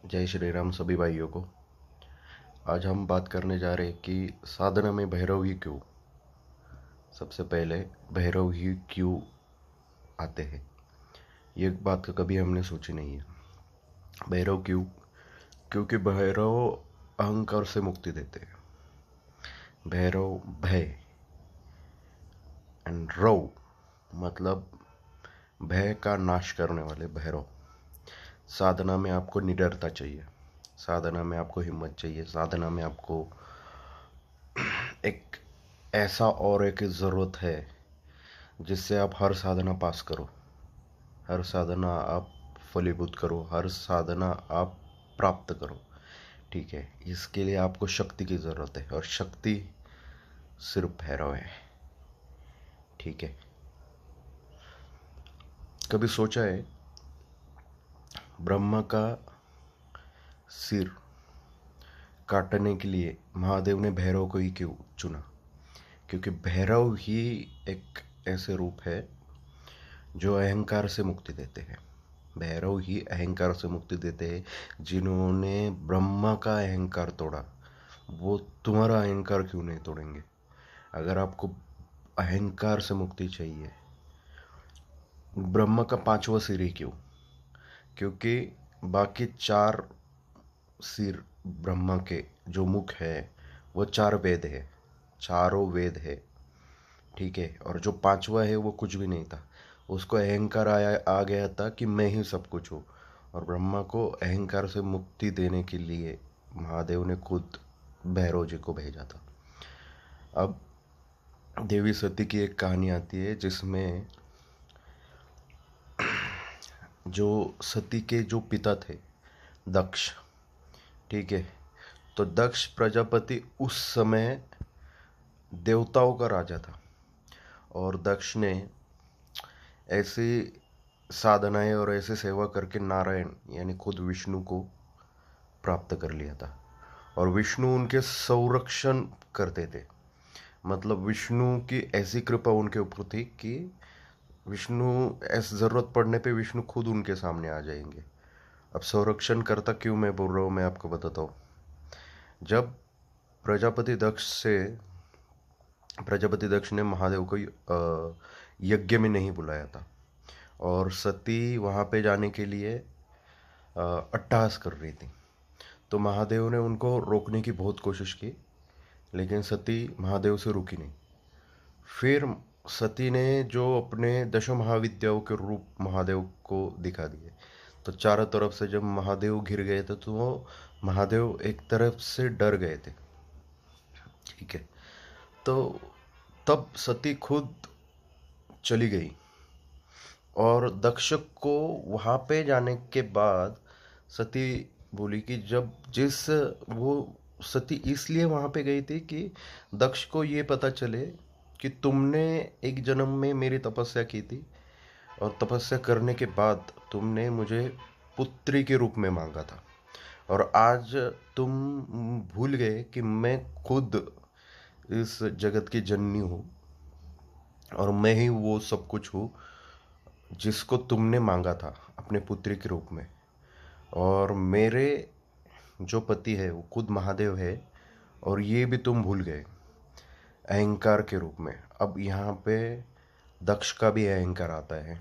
जय श्री राम सभी भाइयों को। आज हम बात करने जा रहे हैं कि साधना में भैरव ही क्यों। सबसे पहले भैरव ही क्यों आते हैं, ये बात का कभी हमने सोची नहीं है। भैरव क्यों? क्योंकि भैरव अहंकार से मुक्ति देते हैं। भैरव भय एंड रव मतलब भय का नाश करने वाले भैरव। साधना में आपको निडरता चाहिए, साधना में आपको हिम्मत चाहिए, साधना में आपको एक ऐसा और की ज़रूरत है जिससे आप हर साधना पास करो, हर साधना आप फलीभूत करो, हर साधना आप प्राप्त करो। ठीक है, इसके लिए आपको शक्ति की ज़रूरत है और शक्ति सिर्फ भैरव है। ठीक है, कभी सोचा है ब्रह्मा का सिर काटने के लिए महादेव ने भैरव को ही क्यों चुना? क्योंकि भैरव ही एक ऐसे रूप है जो अहंकार से मुक्ति देते हैं। भैरव ही अहंकार से मुक्ति देते हैं। जिन्होंने ब्रह्मा का अहंकार तोड़ा, वो तुम्हारा अहंकार क्यों नहीं तोड़ेंगे? अगर आपको अहंकार से मुक्ति चाहिए, ब्रह्मा का पांचवा सिर ही क्यों? क्योंकि बाकी चार सिर ब्रह्मा के जो मुख है वो चार वेद है, चारों वेद है। ठीक है, और जो पांचवा है वो कुछ भी नहीं था। उसको अहंकार आ गया था कि मैं ही सब कुछ हूँ, और ब्रह्मा को अहंकार से मुक्ति देने के लिए महादेव ने खुद भैरव जी को भेजा था। अब देवी सती की एक कहानी आती है जिसमें जो सती के जो पिता थे दक्ष, ठीक है, तो दक्ष प्रजापति उस समय देवताओं का राजा था, और दक्ष ने ऐसी साधनाएं और ऐसे सेवा करके नारायण यानी खुद विष्णु को प्राप्त कर लिया था। और विष्णु उनके संरक्षण करते थे। मतलब विष्णु की ऐसी कृपा उनके ऊपर थी कि विष्णु ऐसी ज़रूरत पड़ने पे विष्णु खुद उनके सामने आ जाएंगे। अब संरक्षण करता क्यों मैं बोल रहा हूँ, मैं आपको बताता हूँ। जब प्रजापति दक्ष से प्रजापति दक्ष ने महादेव को यज्ञ में नहीं बुलाया था, और सती वहाँ पे जाने के लिए अट्टहास कर रही थी, तो महादेव ने उनको रोकने की बहुत कोशिश की, लेकिन सती महादेव से रुकी नहीं। फिर सती ने जो अपने दशम महाविद्याओं के रूप महादेव को दिखा दिए, तो चारों तरफ से जब महादेव घिर गए थे तो वो महादेव एक तरफ से डर गए थे। ठीक है, तो तब सती खुद चली गई, और दक्ष को वहाँ पे जाने के बाद सती बोली कि जब जिस वो सती इसलिए वहाँ पे गई थी कि दक्ष को ये पता चले कि तुमने एक जन्म में मेरी तपस्या की थी, और तपस्या करने के बाद तुमने मुझे पुत्री के रूप में मांगा था, और आज तुम भूल गए कि मैं खुद इस जगत की जननी हूँ, और मैं ही वो सब कुछ हूँ जिसको तुमने मांगा था अपने पुत्री के रूप में। और मेरे जो पति है वो खुद महादेव है, और ये भी तुम भूल गए अहंकार के रूप में। अब यहाँ पे दक्ष का भी अहंकार आता है।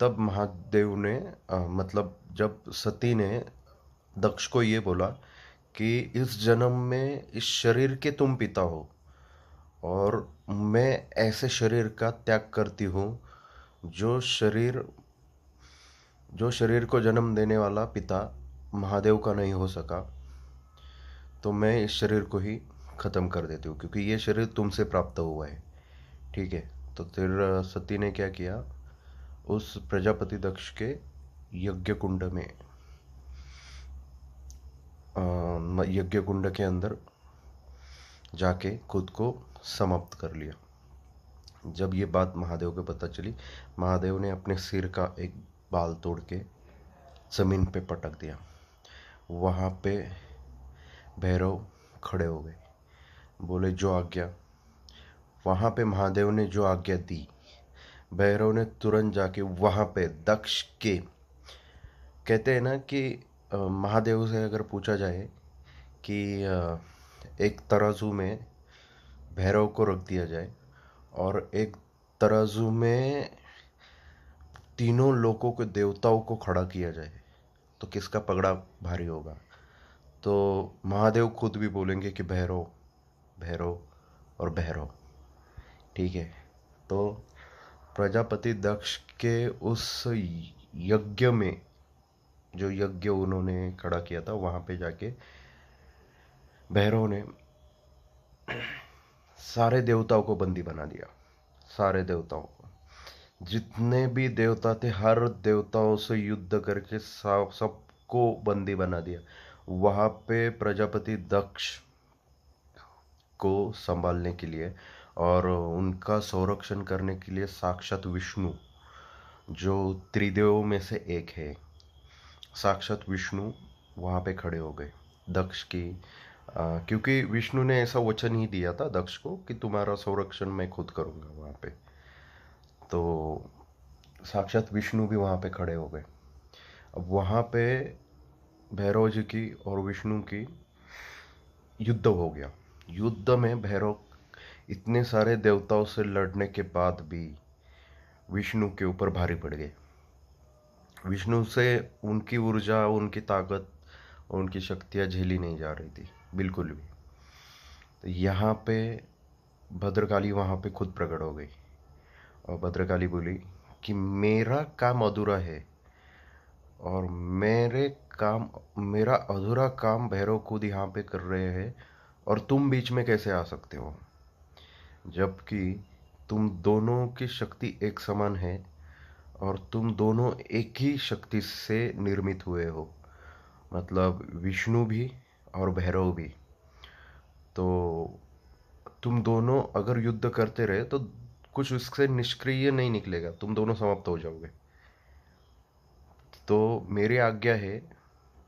तब महादेव ने मतलब जब सती ने दक्ष को ये बोला कि इस जन्म में इस शरीर के तुम पिता हो, और मैं ऐसे शरीर का त्याग करती हूँ जो शरीर को जन्म देने वाला पिता महादेव का नहीं हो सका, तो मैं इस शरीर को ही ख़त्म कर देती हूँ क्योंकि ये शरीर तुमसे प्राप्त हुआ है। ठीक है, तो फिर सती ने क्या किया, उस प्रजापति दक्ष के यज्ञ कुंड में यज्ञ कुंड के अंदर जाके खुद को समाप्त कर लिया। जब ये बात महादेव को पता चली, महादेव ने अपने सिर का एक बाल तोड़ के ज़मीन पे पटक दिया। वहाँ पे भैरव खड़े हो गए, बोले जो आज्ञा। वहाँ पे महादेव ने जो आज्ञा दी, भैरव ने तुरंत जाके वहाँ पे दक्ष के, कहते हैं ना कि महादेव से अगर पूछा जाए कि एक तराजू में भैरव को रख दिया जाए और एक तराजू में तीनों लोगों के देवताओं को खड़ा किया जाए, तो किसका पगड़ा भारी होगा? तो महादेव खुद भी बोलेंगे कि भैरव, भैरव और भैरव। ठीक है। तो प्रजापति दक्ष के उस यज्ञ में, जो यज्ञ उन्होंने खड़ा किया था, वहां पे जाके भैरव ने सारे देवताओं को बंदी बना दिया। सारे देवताओं को, जितने भी देवता थे, हर देवताओं से युद्ध करके सबको बंदी बना दिया। वहां पे प्रजापति दक्ष को संभालने के लिए और उनका संरक्षण करने के लिए साक्षात विष्णु, जो त्रिदेवों में से एक है, साक्षात विष्णु वहाँ पे खड़े हो गए दक्ष की। क्योंकि विष्णु ने ऐसा वचन ही दिया था दक्ष को कि तुम्हारा संरक्षण मैं खुद करूँगा वहाँ पे। तो साक्षात विष्णु भी वहाँ पे खड़े हो गए। अब वहाँ पे भैरव जी की और विष्णु की युद्ध हो गया। युद्ध में भैरव इतने सारे देवताओं से लड़ने के बाद भी विष्णु के ऊपर भारी पड़ गए। विष्णु से उनकी ऊर्जा, उनकी ताकत, उनकी शक्तियाँ झेली नहीं जा रही थी बिल्कुल भी। तो यहाँ पे भद्रकाली वहाँ पे खुद प्रकट हो गई और भद्रकाली बोली कि मेरा काम अधूरा है और मेरा अधूरा काम भैरव खुद यहाँ पे कर रहे हैं, और तुम बीच में कैसे आ सकते हो, जबकि तुम दोनों की शक्ति एक समान है और तुम दोनों एक ही शक्ति से निर्मित हुए हो, मतलब विष्णु भी और भैरव भी। तो तुम दोनों अगर युद्ध करते रहे तो कुछ उससे निष्क्रिय नहीं निकलेगा, तुम दोनों समाप्त हो जाओगे। तो मेरी आज्ञा है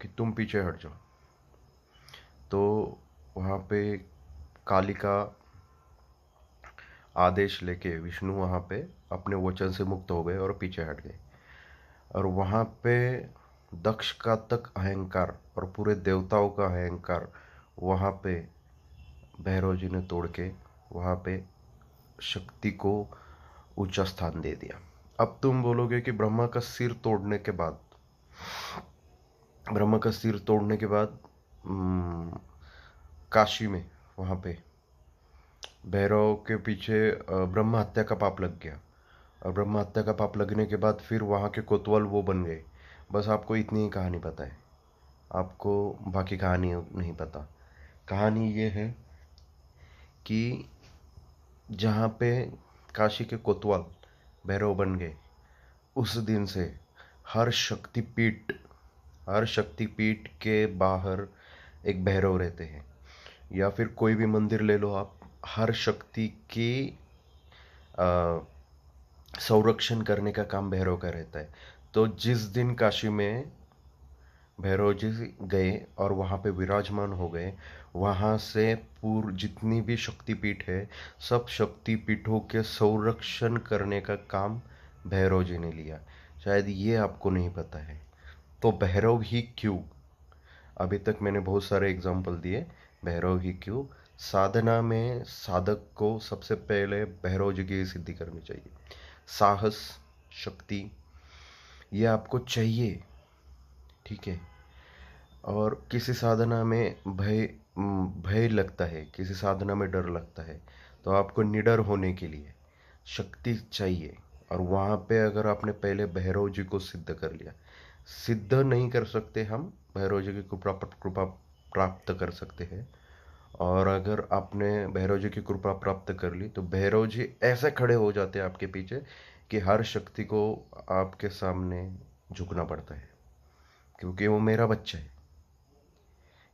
कि तुम पीछे हट जाओ। तो वहाँ पे काली का आदेश लेके विष्णु वहाँ पे अपने वचन से मुक्त हो गए और पीछे हट गए। और वहाँ पे दक्ष का तक अहंकार और पूरे देवताओं का अहंकार वहाँ पे भैरव जी ने तोड़ के वहाँ पे शक्ति को ऊंचा स्थान दे दिया। अब तुम बोलोगे कि ब्रह्मा का सिर तोड़ने के बाद काशी में वहाँ पे भैरव के पीछे ब्रह्म हत्या का पाप लग गया, और ब्रह्म हत्या का पाप लगने के बाद फिर वहाँ के कोतवाल वो बन गए। बस आपको इतनी ही कहानी पता है, आपको बाकी कहानी नहीं पता। कहानी ये है कि जहाँ पे काशी के कोतवाल भैरव बन गए, उस दिन से हर शक्तिपीठ के बाहर एक भैरव रहते हैं। या फिर कोई भी मंदिर ले लो आप, हर शक्ति की संरक्षण करने का काम भैरव का रहता है। तो जिस दिन काशी में भैरव जी गए और वहाँ पे विराजमान हो गए, वहाँ से जितनी भी शक्तिपीठ है, सब शक्तिपीठों के संरक्षण करने का काम भैरव जी ने लिया। शायद ये आपको नहीं पता है। तो भैरव ही क्यों? अभी तक मैंने बहुत सारे एग्जाम्पल दिए। भैरव ही क्यों? साधना में साधक को सबसे पहले भैरव जी की सिद्धि करनी चाहिए। साहस, शक्ति, ये आपको चाहिए। ठीक है। और किसी साधना में भय लगता है, किसी साधना में डर लगता है, तो आपको निडर होने के लिए शक्ति चाहिए। और वहाँ पे अगर आपने पहले भैरव जी को सिद्ध कर लिया, सिद्ध नहीं कर सकते हम, भैरव जी की कृपा प्राप्त कर सकते हैं। और अगर आपने भैरव जी की कृपा प्राप्त कर ली तो भैरव जी ऐसे खड़े हो जाते हैं आपके पीछे कि हर शक्ति को आपके सामने झुकना पड़ता है, क्योंकि वो मेरा बच्चा है।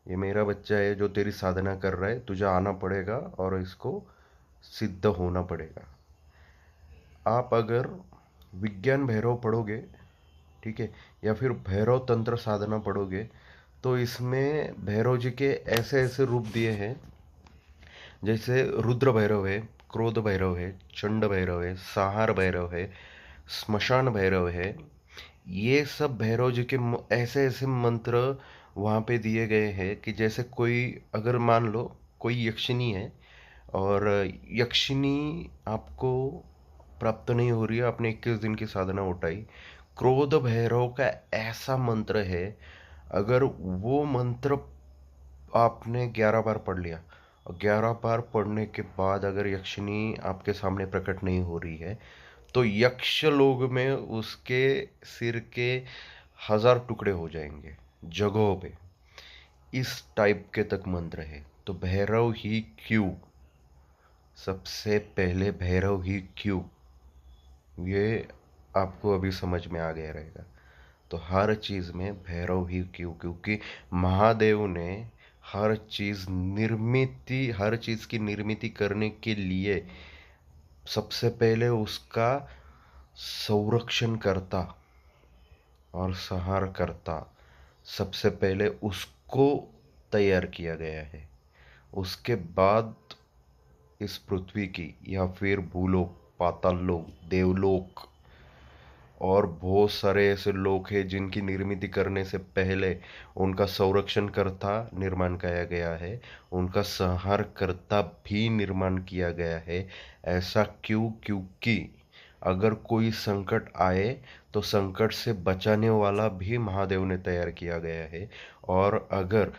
ये मेरा बच्चा है जो तेरी साधना कर रहा है, तुझे आना पड़ेगा और इसको सिद्ध होना पड़ेगा। आप अगर विज्ञान भैरव पढ़ोगे, ठीक है, या फिर भैरव तंत्र साधना पढ़ोगे, तो इसमें भैरव जी के ऐसे ऐसे रूप दिए हैं, जैसे रुद्र भैरव है, क्रोध भैरव है, चंड भैरव है, संहार भैरव है, स्मशान भैरव है, ये सब भैरव जी के ऐसे ऐसे मंत्र वहाँ पे दिए गए हैं कि जैसे कोई, अगर मान लो कोई यक्षिणी है और यक्षिणी आपको प्राप्त नहीं हो रही है, आपने 21 दिन की साधना उठाई, क्रोध भैरव का ऐसा मंत्र है, अगर वो मंत्र आपने 11 बार पढ़ लिया और 11 बार पढ़ने के बाद अगर यक्षिणी आपके सामने प्रकट नहीं हो रही है, तो यक्ष लोग में उसके सिर के 1000 टुकड़े हो जाएंगे जगहों पे। इस टाइप के तक मंत्र है। तो भैरव ही क्यों, सबसे पहले भैरव ही क्यों, ये आपको अभी समझ में आ गया रहेगा। तो हर चीज में भैरव ही क्यों, क्योंकि महादेव ने हर चीज की निर्मिति करने के लिए सबसे पहले उसका संरक्षण करता और संहार करता, सबसे पहले उसको तैयार किया गया है। उसके बाद इस पृथ्वी की या फिर भूलोक, पाताल लोक, देवलोक और बहुत सारे ऐसे लोग हैं जिनकी निर्मिति करने से पहले उनका संरक्षण करता निर्माण किया गया है, उनका संहार करता भी निर्माण किया गया है। ऐसा क्यों? क्योंकि अगर कोई संकट आए तो संकट से बचाने वाला भी महादेव ने तैयार किया गया है। और अगर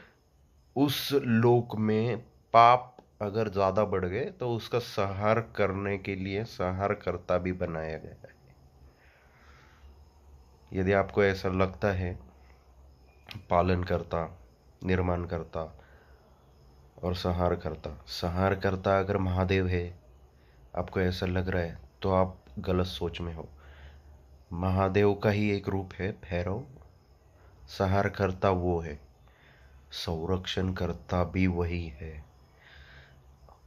उस लोक में पाप अगर ज्यादा बढ़ गए तो उसका संहार करने के लिए संहार करता भी बनाया गया है। यदि आपको ऐसा लगता है पालन करता, निर्माण करता और संहार करता अगर महादेव है, आपको ऐसा लग रहा है, तो आप गलत सोच में हो। महादेव का ही एक रूप है भैरव, संहार करता वो है, संरक्षण करता भी वही है।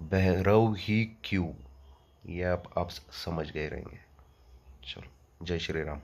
भैरव ही क्यों, ये आप समझ गए रहेंगे। चलो, जय श्री राम।